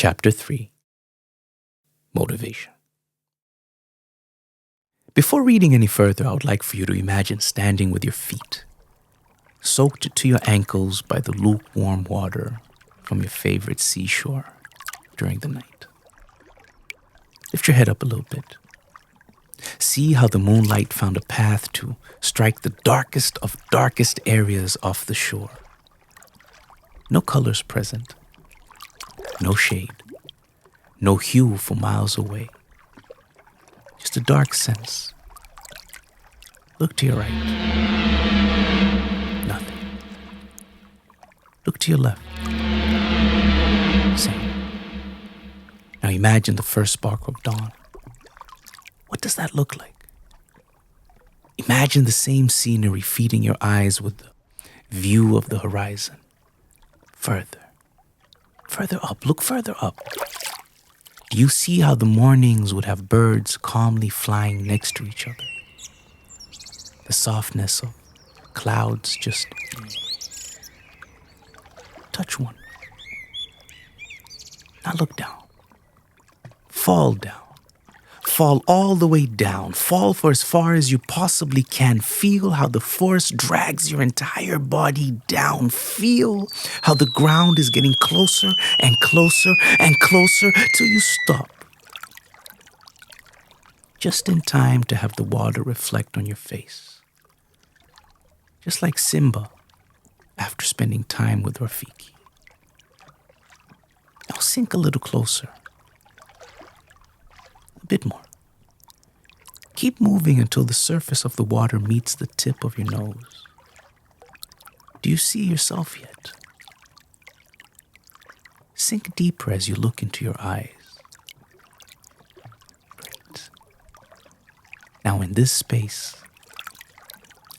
Chapter 3, Motivation. Before reading any further, I would like for you to imagine standing with your feet soaked to your ankles by the lukewarm water from your favorite seashore during the night. Lift your head up a little bit. See how the moonlight found a path to strike the darkest of darkest areas off the shore. No colors present, no shade, no hue for miles away. Just a dark sense. Look to your right. Nothing. Look to your left. Same. Now imagine the first spark of dawn. What does that look like? Imagine the same scenery feeding your eyes with the view of the horizon. Further up, look further up. Do you see how the mornings would have birds calmly flying next to each other? The softness of clouds just touch one. Now look down. Fall down. Fall all the way down. Fall for as far as you possibly can. Feel how the force drags your entire body down. Feel how the ground is getting closer and closer and closer till you stop. Just in time to have the water reflect on your face. Just like Simba after spending time with Rafiki. Now sink a little closer. A bit more. Keep moving until the surface of the water meets the tip of your nose. Do you see yourself yet? Sink deeper as you look into your eyes. Great. Now in this space,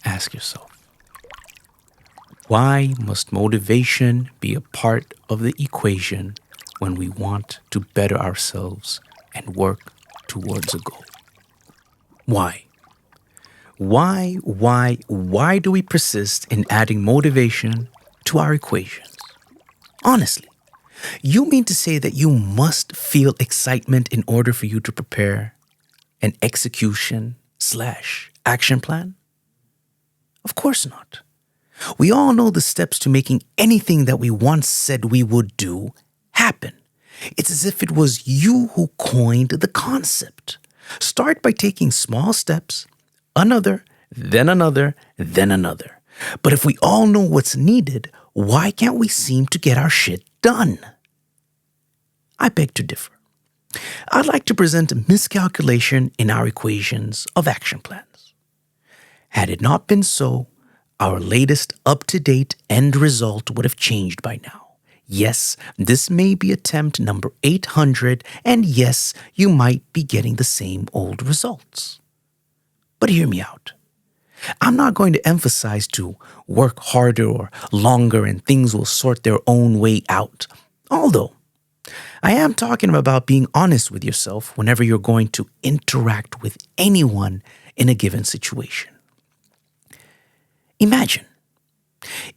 ask yourself, why must motivation be a part of the equation when we want to better ourselves and work towards a goal? Why? Why do we persist in adding motivation to our equations? Honestly, you mean to say that you must feel excitement in order for you to prepare an execution/action plan? Of course not. We all know the steps to making anything that we once said we would do happen. It's as if it was you who coined the concept. Start by taking small steps, another, then another, then another. But if we all know what's needed, why can't we seem to get our shit done? I beg to differ. I'd like to present a miscalculation in our equations of action plans. Had it not been so, our latest up-to-date end result would have changed by now. Yes, this may be attempt number 800, and yes, you might be getting the same old results. But hear me out. I'm not going to emphasize to work harder or longer and things will sort their own way out. Although, I am talking about being honest with yourself whenever you're going to interact with anyone in a given situation.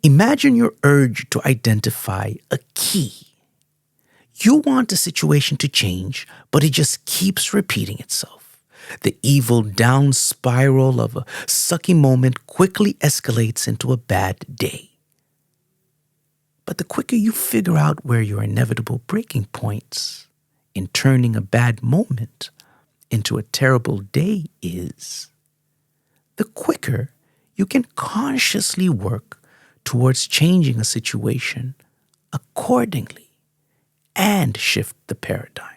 Imagine your urge to identify a key. You want a situation to change, but it just keeps repeating itself. The evil down spiral of a sucky moment quickly escalates into a bad day. But the quicker you figure out where your inevitable breaking points in turning a bad moment into a terrible day is, the quicker you can consciously work towards changing a situation accordingly and shift the paradigm.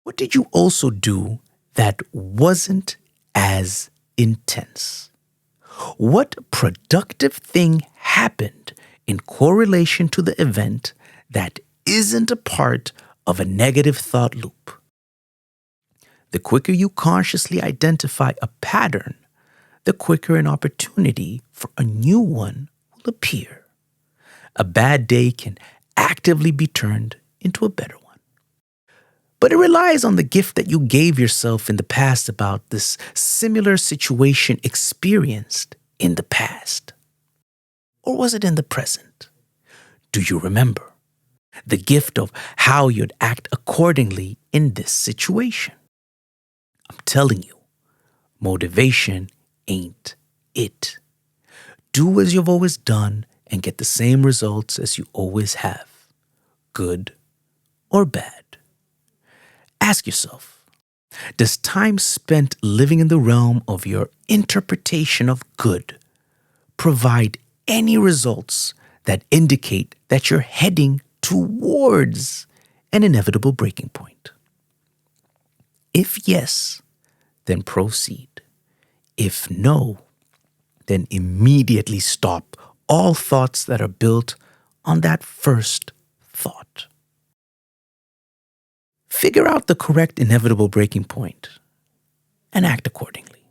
What did you also do that wasn't as intense? What productive thing happened in correlation to the event that isn't a part of a negative thought loop? The quicker you consciously identify a pattern, the quicker an opportunity for a new one will appear. A bad day can actively be turned into a better one. But it relies on the gift that you gave yourself in the past about this similar situation experienced in the past. Or was it in the present? Do you remember? The gift of how you'd act accordingly in this situation. I'm telling you, motivation ain't it. Do as you've always done and get the same results as you always have, good or bad. Ask yourself, does time spent living in the realm of your interpretation of good provide any results that indicate that you're heading towards an inevitable breaking point? If yes, then proceed. If no, then immediately stop all thoughts that are built on that first thought. Figure out the correct inevitable breaking point and act accordingly.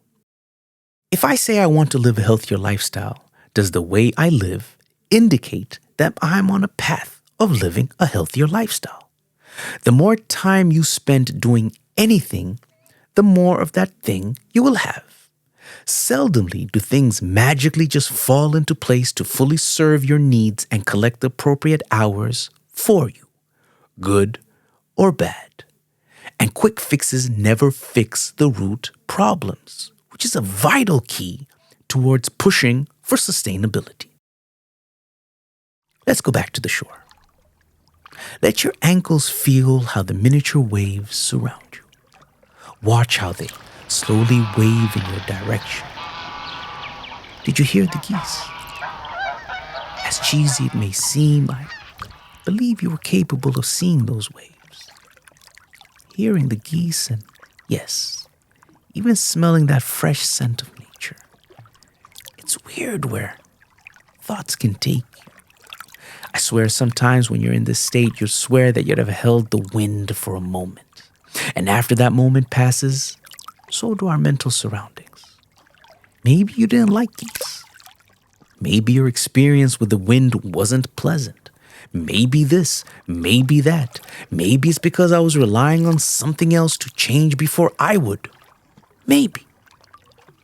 If I say I want to live a healthier lifestyle, does the way I live indicate that I'm on a path of living a healthier lifestyle? The more time you spend doing anything, the more of that thing you will have. Seldomly do things magically just fall into place to fully serve your needs and collect the appropriate hours for you, good or bad. And quick fixes never fix the root problems, which is a vital key towards pushing for sustainability. Let's go back to the shore. Let your ankles feel how the miniature waves surround you. Watch how they slowly wave in your direction. Did you hear the geese? As cheesy it may seem, I believe you were capable of seeing those waves. Hearing the geese and, yes, even smelling that fresh scent of nature. It's weird where thoughts can take you. I swear sometimes when you're in this state, you swear that you'd have held the wind for a moment. And after that moment passes, so do our mental surroundings. Maybe you didn't like geese. Maybe your experience with the wind wasn't pleasant. Maybe this, maybe that. Maybe it's because I was relying on something else to change before I would. Maybe.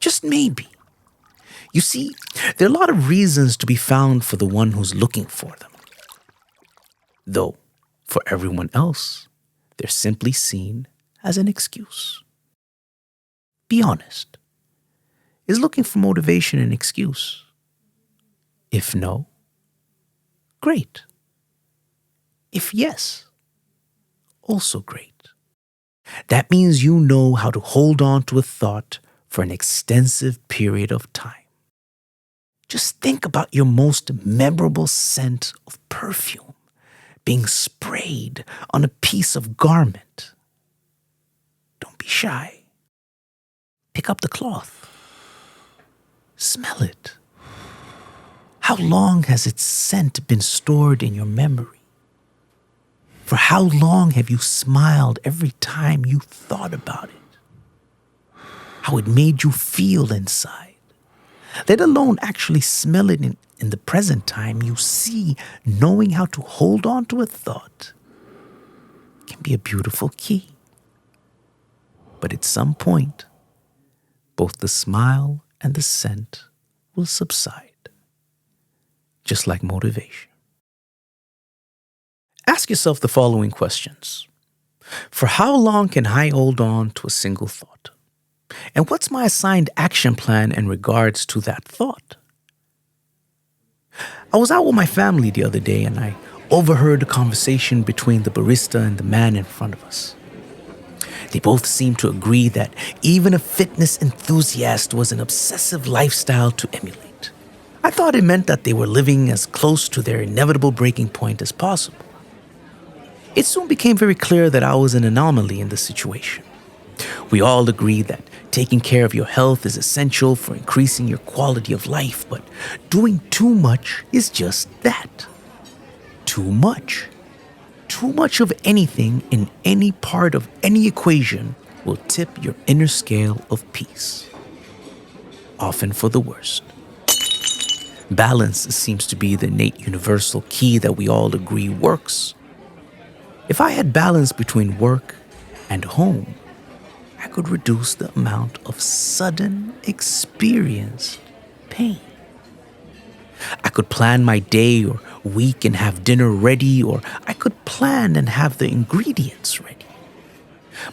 Just maybe. You see, there are a lot of reasons to be found for the one who's looking for them. Though, for everyone else, they're simply seen as an excuse. Be honest. Is looking for motivation an excuse? If no, great. If yes, also great. That means you know how to hold on to a thought for an extensive period of time. Just think about your most memorable scent of perfume being sprayed on a piece of garment. Don't be shy. Pick up the cloth. Smell it. How long has its scent been stored in your memory? For how long have you smiled every time you thought about it? How it made you feel inside. Let alone actually smell it in the present time. You see, knowing how to hold on to a thought can be a beautiful key. But at some point, both the smile and the scent will subside, just like motivation. Ask yourself the following questions. For how long can I hold on to a single thought? And what's my assigned action plan in regards to that thought? I was out with my family the other day and I overheard a conversation between the barista and the man in front of us. They both seemed to agree that even a fitness enthusiast was an obsessive lifestyle to emulate. I thought it meant that they were living as close to their inevitable breaking point as possible. It soon became very clear that I was an anomaly in the situation. We all agree that taking care of your health is essential for increasing your quality of life, but doing too much is just that. Too much. Too much of anything in any part of any equation will tip your inner scale of peace. Often for the worst. Balance seems to be the innate universal key that we all agree works. If I had balance between work and home, I could reduce the amount of sudden experienced pain. I could plan my day or week and have dinner ready, or I could plan and have the ingredients ready.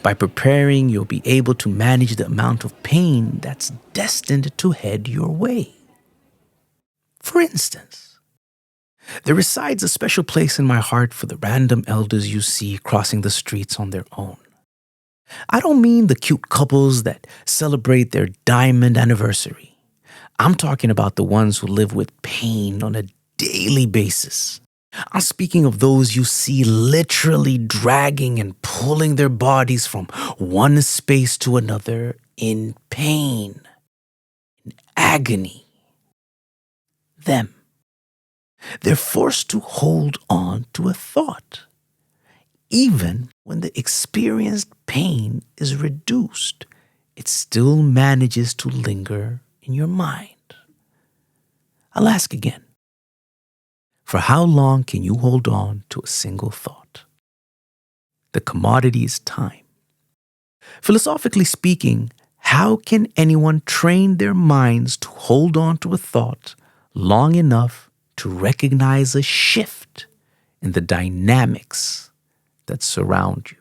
By preparing, you'll be able to manage the amount of pain that's destined to head your way. For instance, there resides a special place in my heart for the random elders you see crossing the streets on their own. I don't mean the cute couples that celebrate their diamond anniversary. I'm talking about the ones who live with pain on a daily basis. I'm speaking of those you see literally dragging and pulling their bodies from one space to another in pain, in agony. Them. They're forced to hold on to a thought, even when the experienced pain is reduced. It still manages to linger in your mind. I'll ask again. For how long can you hold on to a single thought? The commodity is time. Philosophically speaking, how can anyone train their minds to hold on to a thought long enough to recognize a shift in the dynamics that surround you?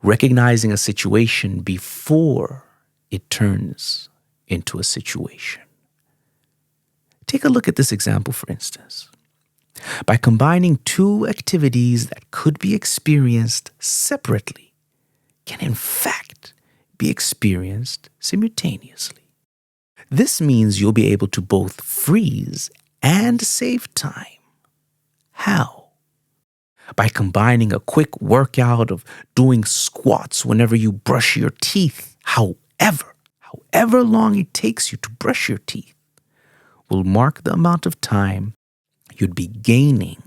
Recognizing a situation before it turns into a situation. Take a look at this example, for instance. By combining two activities that could be experienced separately, can in fact be experienced simultaneously. This means you'll be able to both freeze and save time. How? By combining a quick workout of doing squats whenever you brush your teeth, however long it takes you to brush your teeth, will mark the amount of time you'd be gaining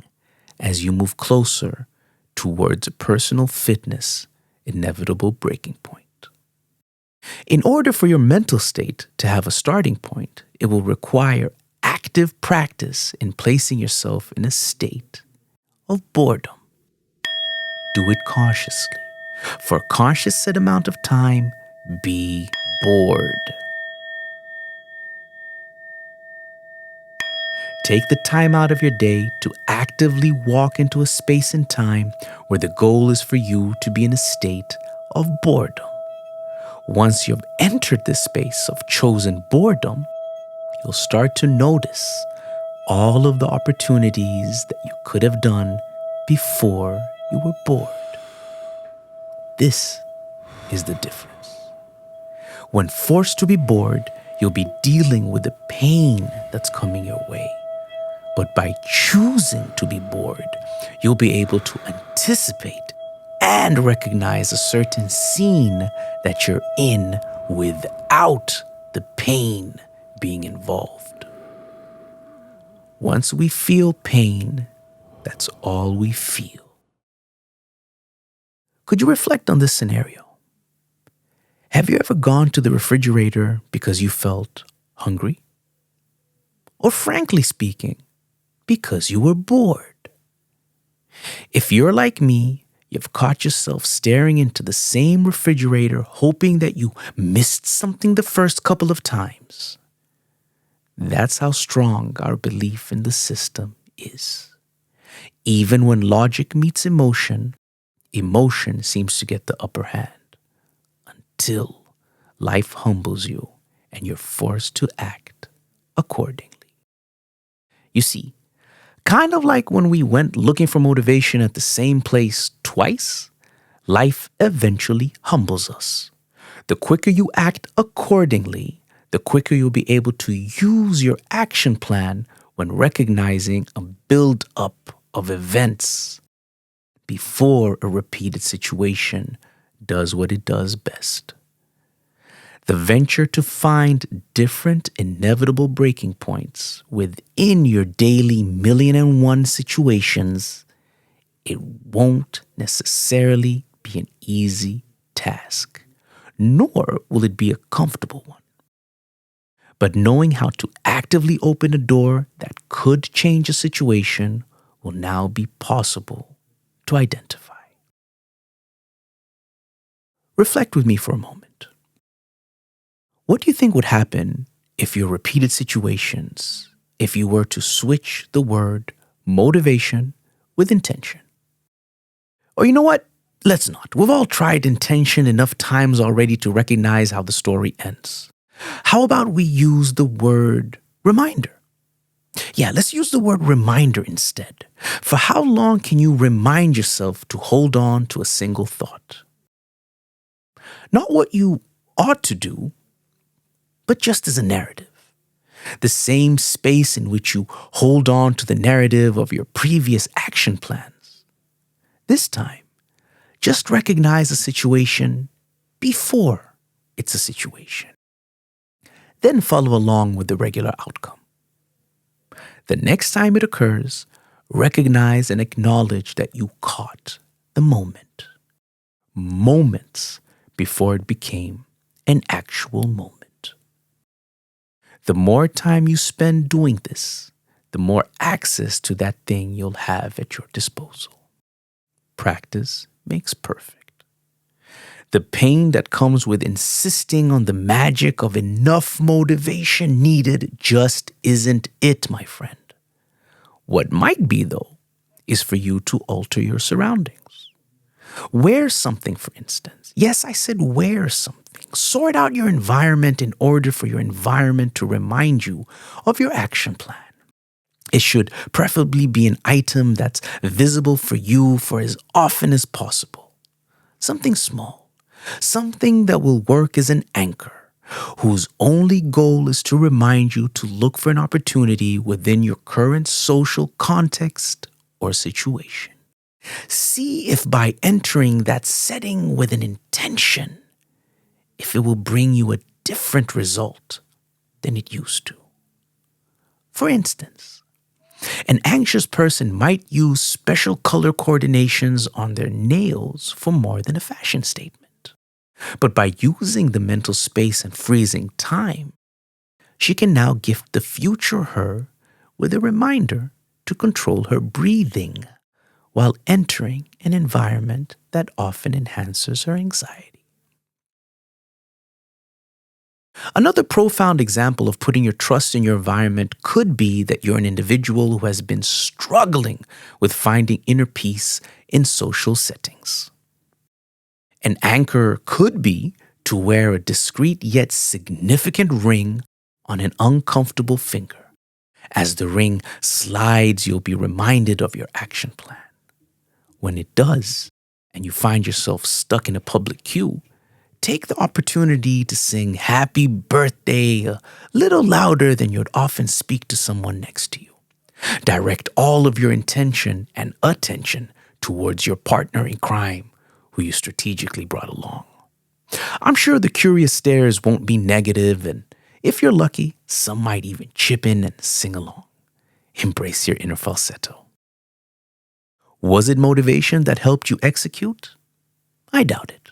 as you move closer towards a personal fitness inevitable breaking point. In order for your mental state to have a starting point, it will require active practice in placing yourself in a state of boredom. Do it consciously. For a conscious set amount of time, be bored. Take the time out of your day to actively walk into a space and time where the goal is for you to be in a state of boredom. Once you've entered this space of chosen boredom, you'll start to notice all of the opportunities that you could have done before you were bored. This is the difference. When forced to be bored, you'll be dealing with the pain that's coming your way. But by choosing to be bored, you'll be able to anticipate and recognize a certain scene that you're in without the pain being involved. Once we feel pain, that's all we feel. Could you reflect on this scenario? Have you ever gone to the refrigerator because you felt hungry? Or frankly speaking, because you were bored? If you're like me, you've caught yourself staring into the same refrigerator hoping that you missed something the first couple of times. That's how strong our belief in the system is. Even when logic meets emotion, emotion seems to get the upper hand until life humbles you and you're forced to act accordingly. You see, kind of like when we went looking for motivation at the same place twice, life eventually humbles us. The quicker you act accordingly, the quicker you'll be able to use your action plan when recognizing a build-up of events before a repeated situation does what it does best. The venture to find different inevitable breaking points within your daily 1,000,001 situations, it won't necessarily be an easy task, nor will it be a comfortable one. But knowing how to actively open a door that could change a situation will now be possible to identify. Reflect with me for a moment. What do you think would happen if your repeated situations if you were to switch the word motivation with intention? Or you know what? Let's not. We've all tried intention enough times already to recognize how the story ends. How about we use the word reminder? Yeah, let's use the word reminder instead. For how long can you remind yourself to hold on to a single thought? Not what you ought to do, but just as a narrative. The same space in which you hold on to the narrative of your previous action plans. This time, just recognize a situation before it's a situation. Then follow along with the regular outcome. The next time it occurs, recognize and acknowledge that you caught the moment. Moments before it became an actual moment. The more time you spend doing this, the more access to that thing you'll have at your disposal. Practice makes perfect. The pain that comes with insisting on the magic of enough motivation needed just isn't it, my friend. What might be, though, is for you to alter your surroundings. Wear something, for instance. Yes, I said wear something. Sort out your environment in order for your environment to remind you of your action plan. It should preferably be an item that's visible for you for as often as possible. Something small, something that will work as an anchor, whose only goal is to remind you to look for an opportunity within your current social context or situation. See if by entering that setting with an intention, if it will bring you a different result than it used to. For instance, an anxious person might use special color coordinations on their nails for more than a fashion statement. But by using the mental space and freezing time, she can now gift the future her with a reminder to control her breathing while entering an environment that often enhances her anxiety. Another profound example of putting your trust in your environment could be that you're an individual who has been struggling with finding inner peace in social settings. An anchor could be to wear a discreet yet significant ring on an uncomfortable finger. As the ring slides, you'll be reminded of your action plan. When it does, and you find yourself stuck in a public queue, take the opportunity to sing happy birthday a little louder than you'd often speak to someone next to you. Direct all of your intention and attention towards your partner in crime who you strategically brought along. I'm sure the curious stares won't be negative, and if you're lucky, some might even chip in and sing along. Embrace your inner falsetto. Was it motivation that helped you execute? I doubt it.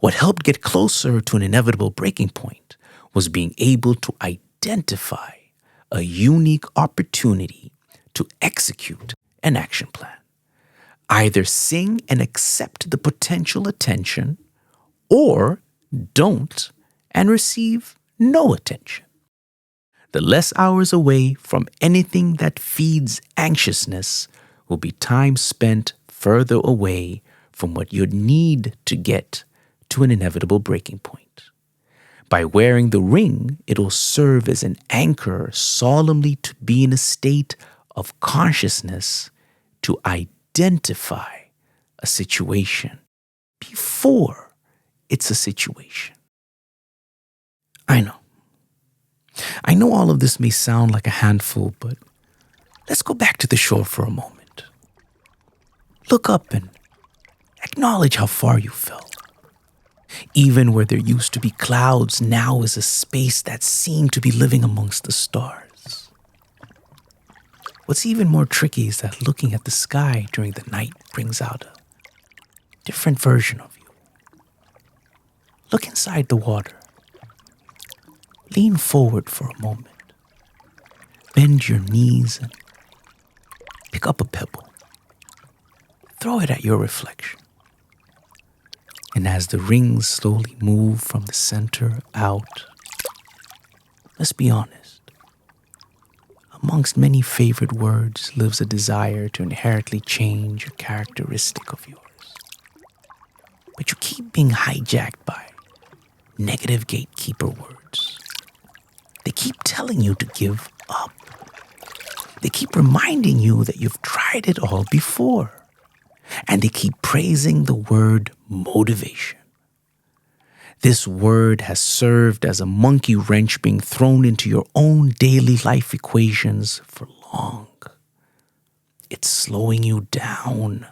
What helped get closer to an inevitable breaking point was being able to identify a unique opportunity to execute an action plan. Either sing and accept the potential attention, or don't and receive no attention. The less hours away from anything that feeds anxiousness will be time spent further away from what you'd need to get to an inevitable breaking point. By wearing the ring, it'll serve as an anchor solemnly to be in a state of consciousness to identify a situation before it's a situation. I know all of this may sound like a handful, but let's go back to the shore for a moment. Look up and acknowledge how far you fell. Even where there used to be clouds, now is a space that seemed to be living amongst the stars. What's even more tricky is that looking at the sky during the night brings out a different version of you. Look inside the water. Lean forward for a moment. Bend your knees and pick up a pebble. Throw it at your reflection. And as the rings slowly move from the center out, let's be honest, amongst many favorite words lives a desire to inherently change a characteristic of yours. But you keep being hijacked by negative gatekeeper words. They keep telling you to give up. They keep reminding you that you've tried it all before. And they keep praising the word motivation. This word has served as a monkey wrench being thrown into your own daily life equations for long. It's slowing you down.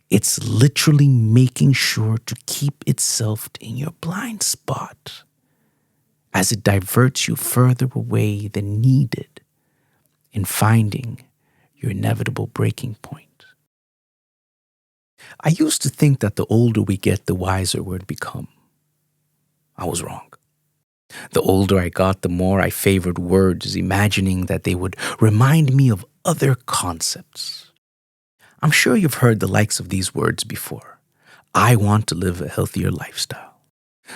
It's literally making sure to keep itself in your blind spot as it diverts you further away than needed in finding your inevitable breaking point. I used to think that the older we get, the wiser we'd become. I was wrong. The older I got, the more I favored words, imagining that they would remind me of other concepts. I'm sure you've heard the likes of these words before. I want to live a healthier lifestyle.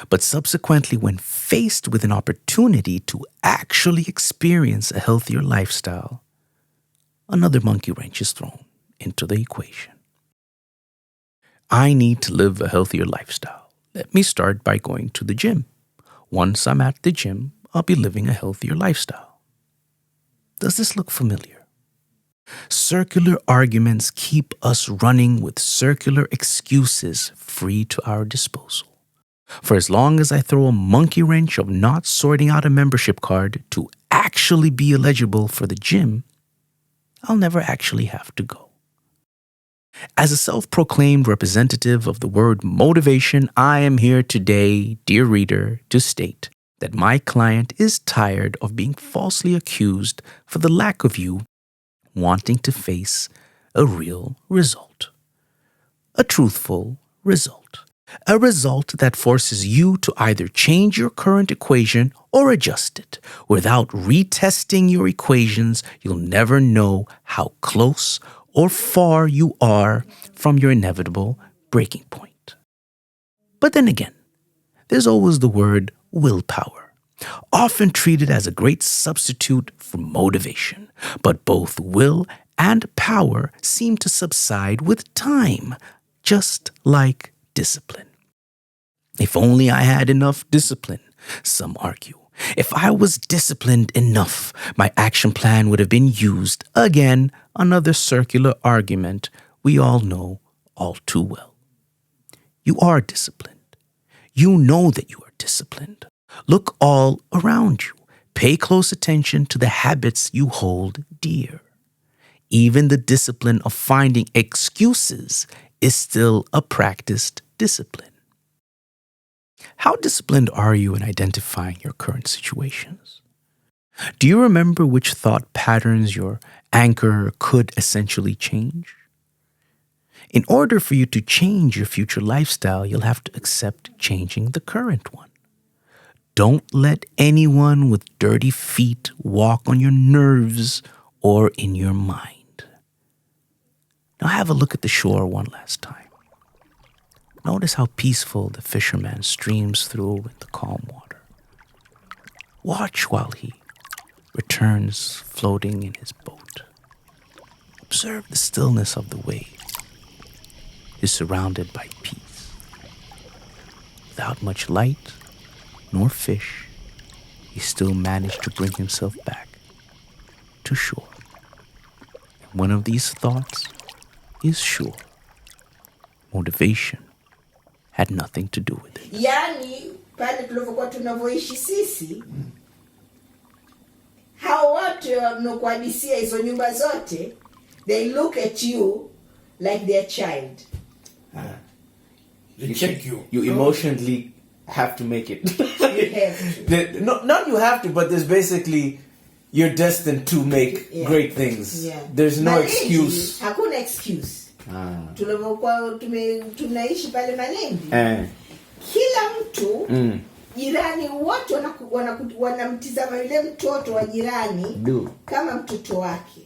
But subsequently, when faced with an opportunity to actually experience a healthier lifestyle, another monkey wrench is thrown into the equation. I need to live a healthier lifestyle. Let me start by going to the gym. Once I'm at the gym, I'll be living a healthier lifestyle. Does this look familiar? Circular arguments keep us running with circular excuses free to our disposal. For as long as I throw a monkey wrench of not sorting out a membership card to actually be eligible for the gym, I'll never actually have to go. As a self-proclaimed representative of the word motivation, I am here today, dear reader, to state that my client is tired of being falsely accused for the lack of you wanting to face a real result. A truthful result. A result that forces you to either change your current equation or adjust it. Without retesting your equations, you'll never know how close or far you are from your inevitable breaking point. But then again, there's always the word willpower, often treated as a great substitute for motivation. But both will and power seem to subside with time, just like discipline. If only I had enough discipline, some argue. If I was disciplined enough, my action plan would have been used. Again, another circular argument we all know all too well. You are disciplined. You know that you are disciplined. Look all around you. Pay close attention to the habits you hold dear. Even the discipline of finding excuses is still a practiced discipline. How disciplined are you in identifying your current situations? Do you remember which thought patterns your anchor could essentially change? In order for you to change your future lifestyle, you'll have to accept changing the current one. Don't let anyone with dirty feet walk on your nerves or in your mind. Now have a look at the shore one last time. Notice how peaceful the fisherman streams through in the calm water. Watch while he returns floating in his boat. Observe the stillness of the wave. He's surrounded by peace. Without much light nor fish, he still managed to bring himself back to shore. And one of these thoughts is sure. Motivation had nothing to do with it. Yani pale tulivyokuwa tunavyoishi sisi, hao watu wanaokuhadisia hizo nyumba zote, they look at you like their child. They check you. You emotionally have to make it. You have to. Not you have to, but there's basically, you're destined to make great things. Yeah. There's no Malindi, excuse. Hakuna excuse. Tulivyokuwa tunaishi pale Malindi. Kila mtu jirani wote wanamtizama yule mtoto wa jirani kama mtoto wake.